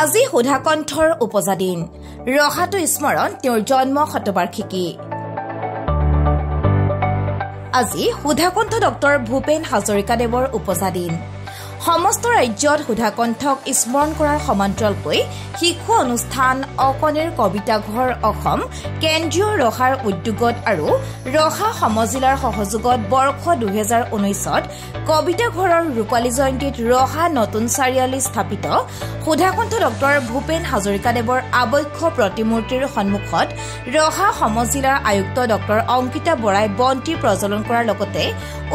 আজি সুধাকণ্ঠৰ উপজা দিন ৰহাটো স্মৰণ তেওঁৰ জন্ম শতবাৰ্ষিকী আজি সুধাকণ্ঠ ডক্টৰ ভূপেন হাজৰিকাদেৱৰ উপজা দিন সমস্ত ৰাজ্যত সুধাকণ্ঠক স্মৰণ কৰাৰ সমান্তৰালকৈ শিশু অনুষ্ঠান অকণিৰ কবিতা ঘৰ অসম কেন্দ্ৰীয় ৰহাৰ উদ্যোগত আৰু ৰহা সমজিলাৰ সহযোগত বৰ্ষ 2019ত কবিতা ঘৰৰ ৰূপালী জয়ন্তীত ৰহা নতুন চাৰিআলি স্থাপিত সুধাকণ্ঠ ডক্টৰ ভূপেন হাজৰিকাদেৱৰ আবক্ষ প্ৰতিমূৰ্তিৰ সন্মুখত ৰহা সমজিলাৰ আয়ুক্ত ডক্টৰ অংকিতা বৰাই বন্তি প্ৰজ্বলন কৰাৰ লগতে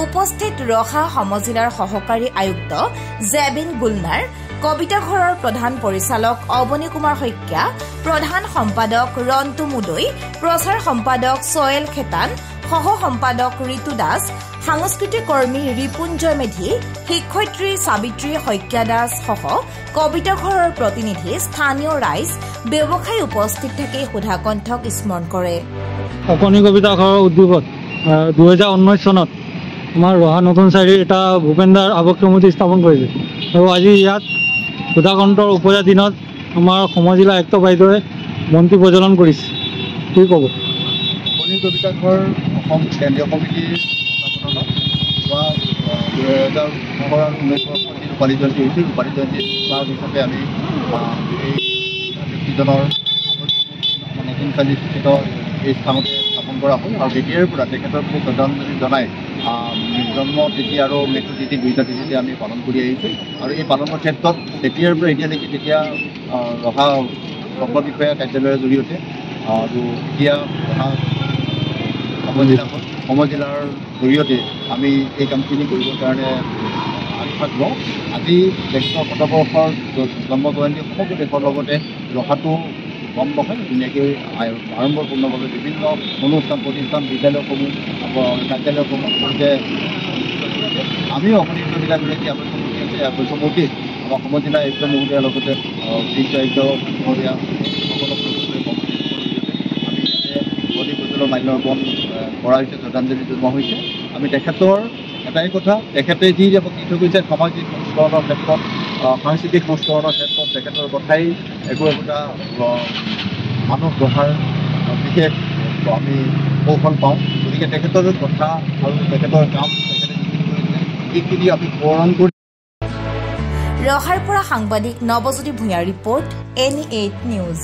উপস্থিত ৰহা সমজিলাৰ সহকাৰী আয়ুক্ত জেবিন গুলনাৰ কবিতা ঘৰৰ প্ৰধান পৰিচালক অৱনী কুমাৰ শইকীয়া প্ৰধান সম্পাদক ৰন্তু মুদৈ প্ৰচাৰ সম্পাদক সোহেল খেতান সহ সম্পাদক ঋতু দাস সাংস্কৃতিক কৰ্মী ৰিপুঞ্জয় মেধি শিক্ষয়িত্ৰী সাবিত্ৰী শইকীয়া দাস সহ কবিতা ঘৰৰ প্ৰতিনিধি স্থানীয় ৰাইজ ব্যৱসায়ী উপস্থিত থাকি সুধাকণ্ঠক স্মৰণ কৰে অকণি কবিতা ঘৰৰ উদ্যোগত 2019 চনত আমাৰ ৰহা নতুন চাৰিআলিত এটা ভূপেনদাৰ আবক্ষ মূৰ্তি স্থাপন কৰিছে আৰু আজি ইয়াত সুধাকণ্ঠৰ উপজা দিনত আমাৰ সমজিলা আয়ুক্ত বাইদেৱে বন্তি প্ৰজ্বলন কৰিছে কি ক'ব অকণি কবিতা ঘৰ অসম কেন্দ্ৰীয় কমিটিৰ যোৱা 2019 ৰূপালী জয়ন্তী হৈছিল ৰূপালী জয়ন্তী হিচাপে আমি এই ব্যক্তিজনৰ নতুন চাৰিআলিত স্থিত এই স্থানতে স্থাপন কৰা হ'ল আৰু তেতিয়াৰ পৰা তেখেতৰ প্ৰতি শ্ৰদ্ধাঞ্জলি জনাই জন্ম তিথি আৰু মৃত্যু তিথি দুইটা তিথিতে আমি পালন কৰি আহিছোঁ আৰু এই পালনৰ ক্ষেত্ৰত তেতিয়াৰ পৰা এতিয়ালৈকে তেতিয়া ৰহা সৰ্ব বিষয়া কাৰ্যালয়ৰ জৰিয়তে আৰু এতিয়া ৰহা সমজিলাৰ জৰিয়তে আমি এই কামখিনি কৰিবৰ কাৰণে আগভাগ লওঁ আজি তেখেতৰ শতবৰ্ষৰ জন্ম জয়ন্তী সমগ্ৰ দেশৰ লগতে ৰহাটো গম নহয় ধুনীয়াকৈ আড়ম্বৰপূৰ্ণভাৱে বিভিন্ন অনুষ্ঠান প্ৰতিষ্ঠান বিদ্যালয়সমূহ কাৰ্যালয়সমূহ সৈতে আমিও অকণি কবিতাগৰাকী আবশ্যমূৰ্তি আছে আবশ্যমূৰ্তিত আমাৰ সমজিলা আয়ুক্ত মহোদয়াৰ লগতে বিজ্ঞ আয়ুক্ত মহোদয়া সকলো আমি ইয়াতে বন্তি প্ৰজ্বলন মাল্যাৰ্পণ কৰা হৈছে শ্ৰদ্ধাঞ্জলি জনোৱা হৈছে আমি তেখেতৰ এটাই কথা তেখেতে যি দি থৈ গৈছে সামাজিক সংস্কৰণৰ ক্ষেত্ৰত সাংস্কৃতিক সংস্কৰণৰ ক্ষেত্ৰত তেখেতৰ কথাই একোটা মানুহ গঢ়াৰ বিশেষ আমি কৌশল পাওঁ গতিকে তেখেতৰ কথা আৰু তেখেতৰ কাম তেখেতে যিখিনি কৰিছে সেইখিনি আমি সোঁৱৰণ কৰি ৰহাৰ পৰা সাংবাদিক নৱজ্যোতি ভূঞাৰ ৰিপৰ্ট N8 নিউজ।